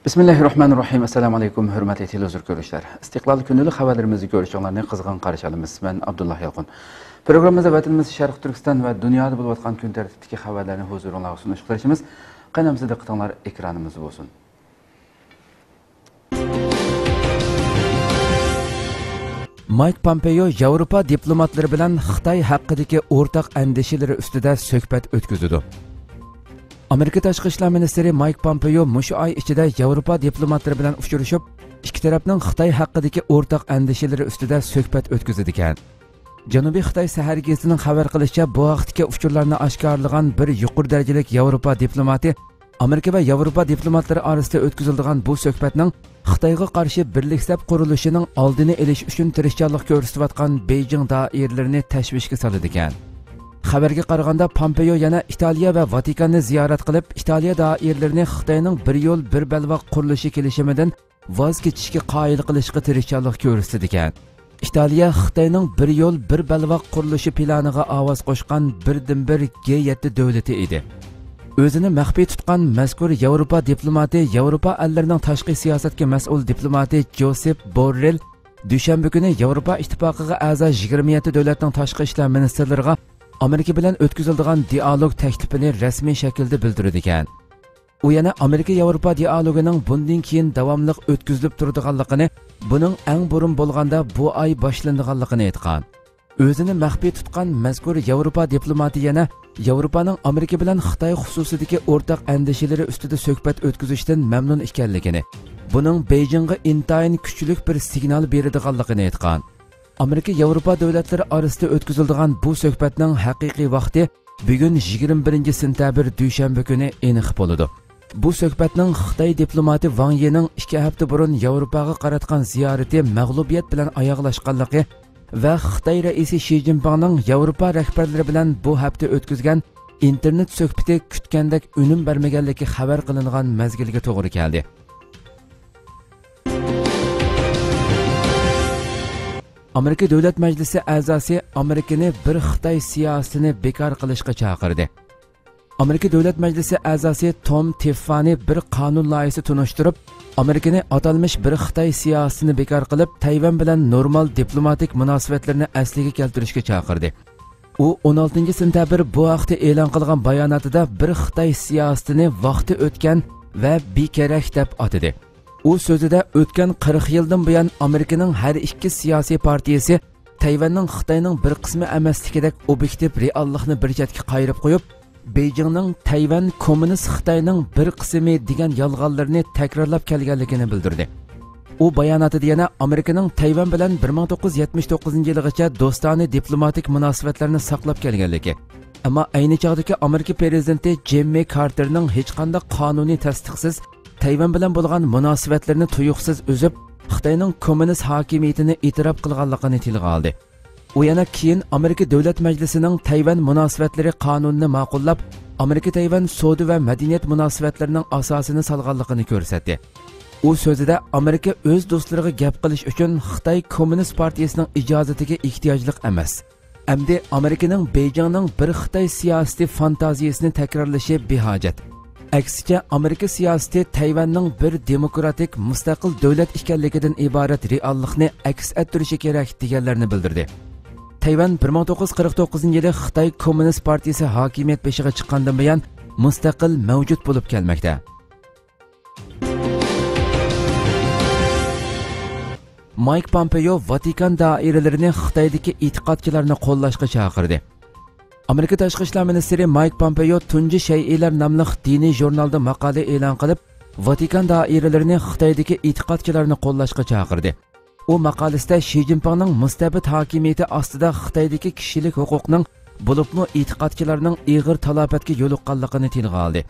Bismillahirrahmanirrahim. Assalamu alaikum, hürmetli televizyon görüşler. İstiklal günlük haberlerimizi görüşenlerine kızgın karşılayalımız. Ben Abdullah Yalqın. Programımızda vatanımız Şarkı Türkistan ve dünyada bulup atkan gün tertipteki haberlerini huzuruna sunuş kılışımız. Qaynamızda diqqatinglar ekranımız olsun. Mike Pompeo Avrupa diplomatları bilan Xitoy haqidagi o'rtaq andishalari ustida suhbat o'tkazdi. Amerika Tashqi ishlar ministri Mike Pompeo mushu oy ichida Avrupa diplomatlari bilan uchrashib, ikki tarafning Xitoy haqidagi o'rtaq andishalari ustida suhbat o'tkazdi ekan. Janubiy Xitoy Sahar gazetining xabar qilishicha, bu vaqtdagi uchurlarni oshkorlagan bir yuqori darajalik Avrupa diplomati Amerika va Avrupa diplomatlari orasida o'tkazilgan bu suhbatning Xitoyga qarshi birliksab qurilishining oldini olish uchun tirishchilik ko'rsatayotgan Beijing doiralarini tashvishga soladi ekan. Xabarga qaraganda Pompeo yana Italiya va Vatikanni ziyorat qilib, Italiya doiralarini Xitoyning bir yo'l bir balvoq qurilishi kelishimidan voz kechishga qoyil qilishga tirishchilik ko'rsatdi ekan. Italiya Xitoyning bir yo'l bir balvoq qurilishi planiga ovoz qo'shgan birdan-bir G7 davlati edi. O'zini maxfiy tutgan mazkur Yevropa diplomati, Yevropa allarining tashqi siyosatga mas'ul diplomati Josep Borrell dushanba kuni Yevropa ittifoqiga a'zo 27 davlatning tashqi ishlar ministrlariga Amerika bilan o'tkaziladigan dialog taklifini rasmiy shaklda bildirdi ekan. U yana Amerika Yevropa dialogining bundan keyin davomli o'tkazilib turadiganligini, buning eng burun bo'lganda bu oy boshlanadiganligini aytgan. O'zini maxfiy tutgan mazkur Yevropa diplomati yana Yevropaning Amerika bilan Xitoy xususidagi o'rtaq andishalari ustida suhbat o'tkazishdan mamnun ekanligini, buning Beijingga intayin kuchli bir signal beradiganligini aytgan. Amerika Yevropa davlatlari orasida o'tkaziladigan bu suhbatning haqiqiy vaqti bugun 21 sentabr dushanba kuni aniq bo'ladi. Bu suhbatning Xitoy diplomati Wang Yining 2 hafta burun Yevropaga qaratgan ziyorati mag'lubiyat bilan oyoqlashganligi va Xitoy raisi Xi Jinpingning Yevropa rahbarlari bilan bu hafta o'tkazgan internet suhbati kutgandek unum bermaganligi xabar qilingan mazgilga to'g'ri keldi. Amerika Davlat Majlisi a'zosi Amerikani bir Xitoy siyosatini bekor qilishga chaqirdi. Amerika Davlat Majlisi a'zosi Tom Tiffany bir qonun loyihasi tunishtirib, Amerikani atalmış bir Xitoy siyosatini bekor qilib, Tayvan bilan normal diplomatik munosabatlarni asliga keltirishga chaqirdi. U 16 sentabr bu haqda e'lon qilgan bayonotida bir Xitoy siyosatini vaqti o'tgan va bekerak deb atadi. U so'zida o'tgan 40 yildan buyon Amerikaning har ikki siyosiy partiyasi Tayvanning Xitoyning bir qismi emasligidek obyektiv reallikni bir chetga qayirib qo'yib, Beijingning Tayvan kommunist Xitoyning bir qismi degan yolg'onlarni takrorlab kelganligini bildirdi. U bayonotida yana Amerikaning Tayvan bilan 1979-yilgacha do'stona diplomatik munosabatlarni saqlab kelganligi, ammo ayni chog'dagi Amerika prezidenti Jimmy Carterning hech qanday qonuniy tasdiqsiz Tayvan bilan bo'lgan munosabatlarni tuyuqsiz o'zib, Xitoyning kommunist hokimiyatini e'tirof qilganligini tilga oldi. U yana keyin Amerika Davlat Majlisining Tayvan munosabatlari qonunini ma'qullab, Amerika-Tayvan savdo va madaniyat munosabatlarining asosini solganligini ko'rsatdi. U so'zida Amerika o'z do'stlariga gap qilish uchun Xitoy Kommunist partiyasining ijozatiga ehtiyojliq emas. Endi Amerikaning Beijingning bir Xitoy siyosati fantaziyasini takrorlashi behojat. Aksicha Amerika siyosati Tayvanning bir demokratik mustaqil davlat ekanligidan iborat reallikni aks ettirishi kerak deganlarni bildirdi. Tayvan 1949-yili Xitoy Kommunist partiyasi hokimiyat beshiga chiqqandan buyon mustaqil mavjud bo'lib kelmoqda. Mike Pompeo Vatikan doiralarini Xitoydagi e'tiqodchilarni qo'llashga chaqirdi. Amerika Tashqi ishlar ministri Mike Pompeo tunji shay'iylar nomli diniy jurnalda maqola e'lon qilib, Vatikan doiralarini Xitoydagi e'tiqodchilarni qo'llashga chaqirdi. U maqolasida Xi Jinpingning mustabid hokimiyati ostida Xitoydagi kishilik huquqning bo'libmi e'tiqodchilarning ig'ir talobatga yo'liqqanligini tilga oldi.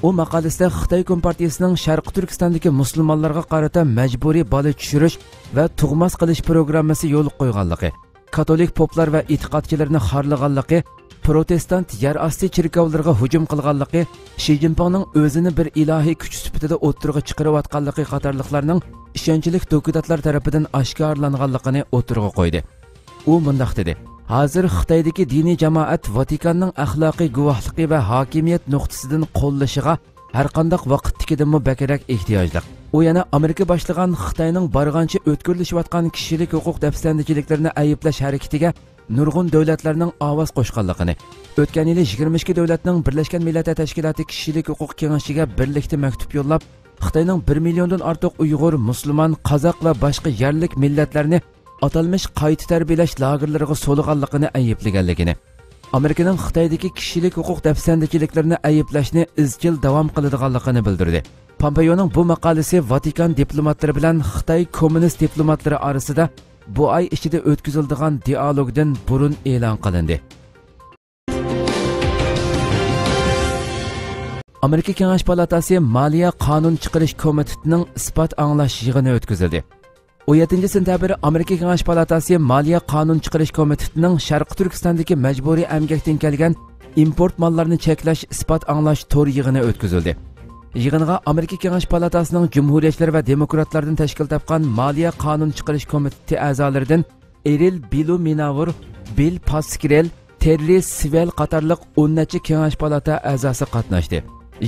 U maqolasida Xitoy Kompartiyasining Sharqi Turkistondagi musulmonlarga qarata majburiy bola tushirish va tug'mas qilish programmasi yo'l qo'yganligi, katolik poplar va e'tiqodchilarni xorlaganligi, protestant yer osti cherkovlariga hujum qilganligi, Xi Jinpingning o'zini bir ilohiy kuch sifatida o'ttirg'a chiqarayotganligi qatorliqlarning ishonchli dokumentlar tarafidan oshkorlanganligini o'ttirg'a qo'ydi. U mundaq dedi: Hozir Xitoydagi diniy jamoat Vatikanning axloqiy guvohligi va hokimiyat nuqtasidan qo'llashiga har qanday vaqtdikidimi bakarak ehtiyojli. U yana Amerika boshligan Xitoyning barg'ancha o'tkirlashayotgan kishilik huquq dafsandichiliklarni ayiblash harakatiga nurg'un davlatlarning ovoz qo'shganligini, o'tgan yili 22 davlatning Birlashgan Millatlar Tashkiloti kishilik huquq kengashiga birlikda maktub yo'llab, Xitoyning 1 milliondan ortiq Uyg'ur, musulmon, qozoq va boshqa yerlik millatlarni atalmış qayta tarbiyalash lagerlariga so'lg'anligini ayiblaganligini, Amerikaning Xitoydagi kishilik huquq dafsandichiliklarni ayiblashni izchil davom qiladiganligini bildirdi. Pompeoning bu maqolasi Vatikan diplomatlari bilan Xitoy kommunist diplomatlari orasida bu ay ichida o'tkaziladigan dialogdan burun e'lon qilindi. Amerika Kengash palatasi Moliya qonun chiqarish komitetining isbot anglash yig'ini o'tkazildi. 17 sentabr Amerika Kengash palatasi Moliya qonun chiqarish komitetining Sharq Turkistondagi majburiy emgakdan kelgan import mollarini cheklash isbot anglash to'r yig'ini o'tkazildi. Yig'inga Amerika Kengash palatasining Cumhuriyetchilar va demokratlardan tashkil topgan Moliya qonun chiqarish komiteti a'zolaridan Eril Biluminavur, Bill Paskrel, Terry Svel qatorliq 10 necha Kengash palata a'zosi qatnashdi.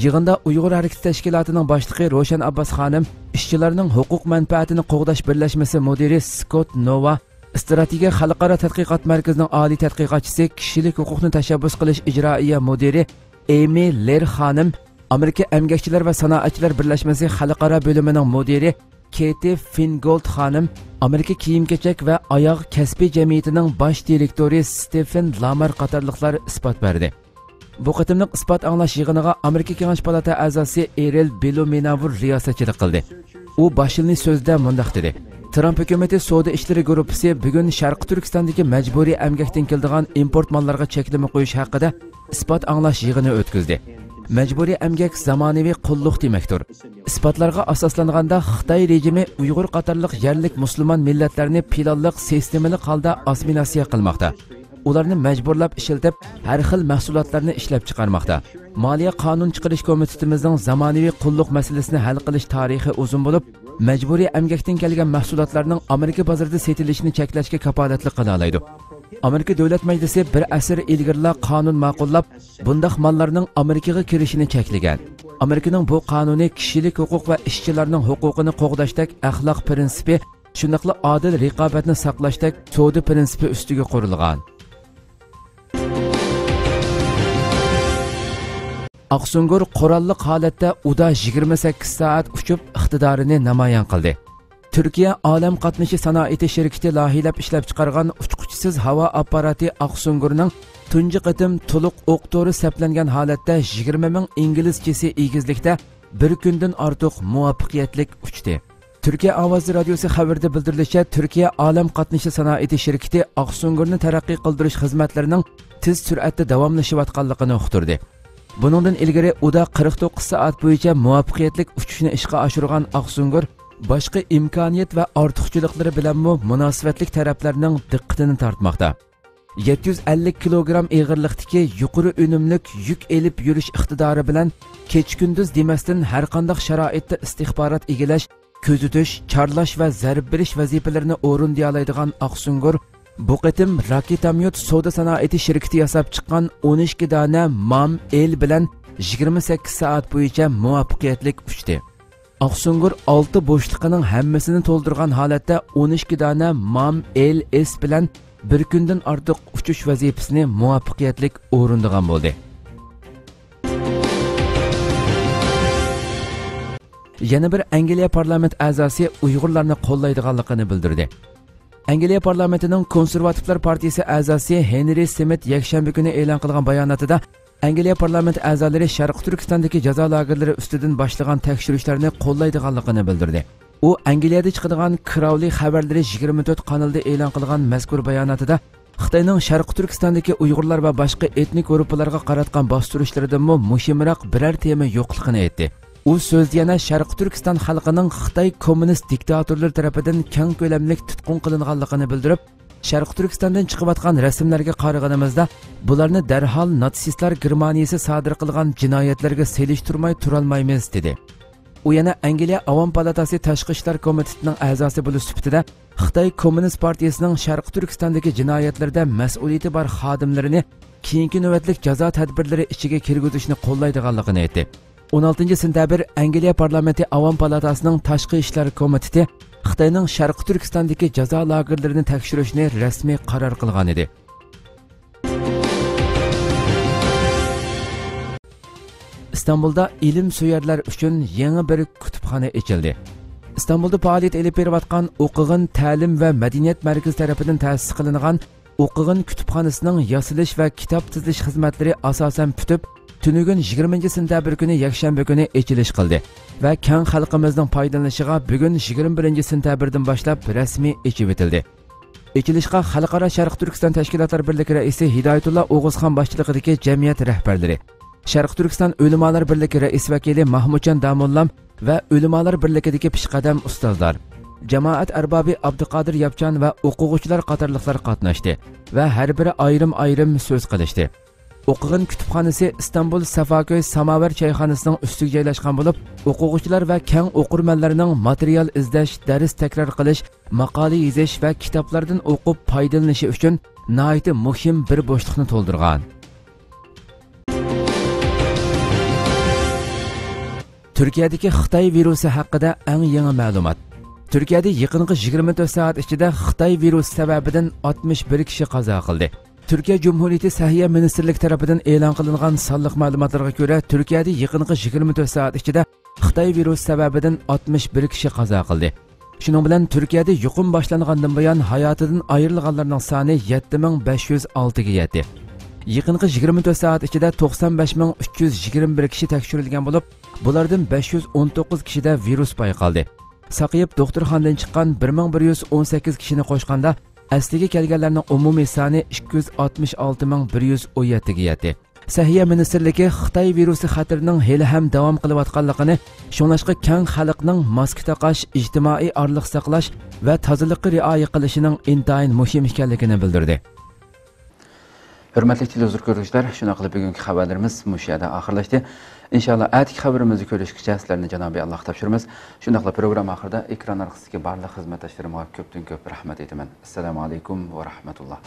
Yig'inda Uyg'ur harakati tashkilotining boshlig'i Roshan Abbas xonim, ishchilarning huquq manfaatini qo'g'dash birlashmasi mudiri Scott Nova, Strategiya xalqaro tadqiqot markazining oliy tadqiqotchisi, kishilik huquqni tashabbus qilish ijroiya mudiri Amy Ler xonim, Amerika Emgakchilar va sanoatchilar birlashmasi xalqaro bo'limining mudiri Katie Fingold xonim, Amerika kiyim-kechak va oyoq kasbiy jamiyatining bosh direktori Stephen Lamar qatorliqlar isbot berdi. Bu qatimliq isbot anglash yig'iniga Amerika Kengash palata a'zosi Eril Biluminavur riyosatchilik qildi. U boshilni so'zda mundaq dedi: Trump hukumati savdo ishlari guruhi bugun Sharq Turkistondagi majburiy emgakdan keladigan import mollarga cheklama qo'yish haqida isbot anglash yig'ini o'tkazdi. Majburiy emgak zamonaviy qulluq demakdir. Isbotlarga asoslanganda Xitoy rejimi Uyg'ur qatorliq yerlik musulmon millatlarni planliq sistemali holda assimilyatsiya qilmoqda. Ularni majburlab ishlatib, har xil mahsulotlarni ishlab chiqarmoqda. Moliya qonun chiqarish komitetimizning zamonaviy qulluq masalasini hal qilish tarixi uzun bo'lib, majburiy emgakdan kelgan mahsulotlarning Amerika bozorida sotilishini cheklashga kafolatlik qila oladi. Amerika Davlat Majlisi bir asr ilgirla qonun ma'qullab, bundaq mollarning Amerikaga kirishini cheklagan. Amerikaning bu qonuni kishilik huquq va ishchilarning huquqini qo'g'dashdek axloq prinsipi, shundaqla adil raqobatni saqlashdek savdo prinsipi ustiga qurilgan. Aqsungur qurolliq holatda uda 28 soat uchib iqtidorini namoyon qildi. Turkiya olam qatnashi sanoati shirkati loyihalab ishlab chiqargan uchquchisiz havo apparati Aqsungurning tunji qatim to'liq o'q to'ri saplangan holatda 20 ming inglizchasi egizlikda bir kundan ortiq muvaffaqiyatli uchdi. Turkiya ovozi radiosi xabarida bildirilishicha, Turkiya olam qatnashi sanoati shirkati Aqsungurni taraqqiy qildirish xizmatlarining tez sur'atda davomlashayotganligini uqtirdi. Buningdan ilgari uda 49 soat bo'yicha muvaffaqiyatli uchishni ishga oshirgan Aqsungur boshqa imkoniyat va ortiqchiliklari bilan munosabatli taraflarning diqqatini tortmoqda. 750 kilogram og'irlikdagi yuqori unumlik yuk elib yurish iqtidori bilan kech-kunduz demasdan har qanday sharoitda istixborot egilash, ko'zitish, chorlash va zarb berish vazifalarini o'rinlay oladigan Aqsungur bu qatim raketamyot savdo sanoati shirkati yasab chiqqan 12 dona MAM-L bilan 28 soat bo'yicha muvaffaqiyatli uchdi. Aqsungur 6 bo'shliqining hammasini to'ldirgan holatda 12 dona MAM-L-S bilan bir kundan ortiq uchish vazifasini muvaffaqiyatli o'rinlagan bo'ldi. Yana bir Angliya parlament a'zosi Uyg'urlarni qo'llaydiganligini bildirdi. Angliya parlamentining Konservativlar partiyasi a'zosi Henry Smith yakshanba kuni e'lon qilgan bayonotida Angliya parlament a'zolari Sharq Turkistondagi jazo lagerlari ustidan boshlagan tekshirishlarni qo'llaydiganligini bildirdi. U Angliyada chiqadigan Crowley xabarlari 24 kanalda e'lon qilgan mazkur bayonotida Xitoyning Sharq Turkistondagi Uyg'urlar va boshqa etnik guruhlarga qaratgan bostirishlardan muhimroq biror tema yo'qligini aytdi. U so'zda yana Sharq Turkiston xalqining Xitoy kommunist diktatorlari tomonidan keng ko'lamli tutqun qilinganligini bildirib, Sharq Turkistondan chiqayotgan rasmlarga qaraganimizda bularni darhol natsistlar Germaniyasi sodir qilgan jinoyatlarga selishtirmay turolmaymiz dedi. U yana Angliya Avom palatasi tashqi ishlar komitetining a'zosi bo'lish sifatida Xitoy Kommunist partiyasining Sharq Turkistondagi jinoyatlarda mas'uliyati bor xodimlarini keyingi navbatlik jazo tadbirlari ichiga kirgizishni qo'llaydiganligini aytdi. 16 sentabr Angliya parlamenti Avam palatasining tashqi ishlar komiteti Xitoyning Sharqi Turkistondagi jazo lagerlarini tekshirishni rasmiy qaror qilgan edi. İstanbulda ilim suyarlar uchun yangi bir kutubxona ochildi. İstanbulda faoliyat olib berayotgan O'qig'in ta'lim va madaniyat markazi tomonidan ta'sis qilingan O'qig'in kutubxonasining yasalish va kitob tizish xizmatlari asosan putib, tunugun 20 sentabr kuni yakshanba kuni ochilish qildi va keng xalqimizning foydalanishiga bugun 21 sentabrdan boshlab rasmiy ochib etildi. Ochilishga Xalqaro Sharq Turkiston tashkilotlar birligi raisi Hidoyatullo O'g'izxon boshchiligidagi jamiyat rahbarlari, Sharq Turkiston Ulamolar birligi rais vakili Mahmudjon Damollam va Ulamolar birligidagi peshqadam ustozlar, jamoat arbobi Abduqodir Yapchan va o'quvchilar qatorliqlar qatnashdi va har biri ayrim so'z qilishdi. O'qig'in kutubxonasi İstanbul Safaköy Samovar choyxonasining ustiga joylashgan bo'lib, o'quvchilar va keng o'qirmanlarning material izlash, dars takror qilish, maqola yozish va kitoblardan o'qib foydalanishi uchun nihoyat muhim bir bo'shliqni to'ldirgan. Turkiyadagi Xitoy virusi haqida eng yangi ma'lumot. Turkiyada yaqinqi 24 soat ichida Xitoy virusi sababidan 61 kishi qazo qildi. Türkiye Cumhuriyeti Səhiyyə Ministerlik tərəfindən e'lon qilingan sonliq ma'lumotlarga ko'ra, Turkiyada yaqinqi 24 soat ichida Xitoy virusi sababidan 61 kishi qazo qildi. Shuning bilan Turkiyada yuqum boshlangandan buyon hayotidan ayrilganlarning soni 7506 ga yetdi. Yaqinqi 24 soat ichida 95321 kishi tekshirilgan bo'lib, bulardan 519 kishida virus payqaldi. Saqiyib doktorxonadan chiqqan 1118 kishini qo'shganda asliga kelganlarning umumiy soni 266117 ga yetdi. Səhiyyə Ministerligi Xitoy virusi xatirining hali ham davom qilayotganligini, shunlashqa keng xalqning maska taqash, ijtimoiy orliq saqlash va tozaliqqa rioya qilishining intayin muhim ekanligini bildirdi. Hurmatli televizor ko'ruvchilar, shuna qilib bugungi xabarlarimiz mush yerda oxirlashdi. İnşallah atiki xabarimizni ko'rishgacha sizlarni Janobiy Alloh topshiramiz. Shunda qilib program oxirida ekran orqasidagi barliq xizmatdoshlarimga ko'pdan ko'p rahmat aytaman. Assalomu alaykum va rahmatulloh.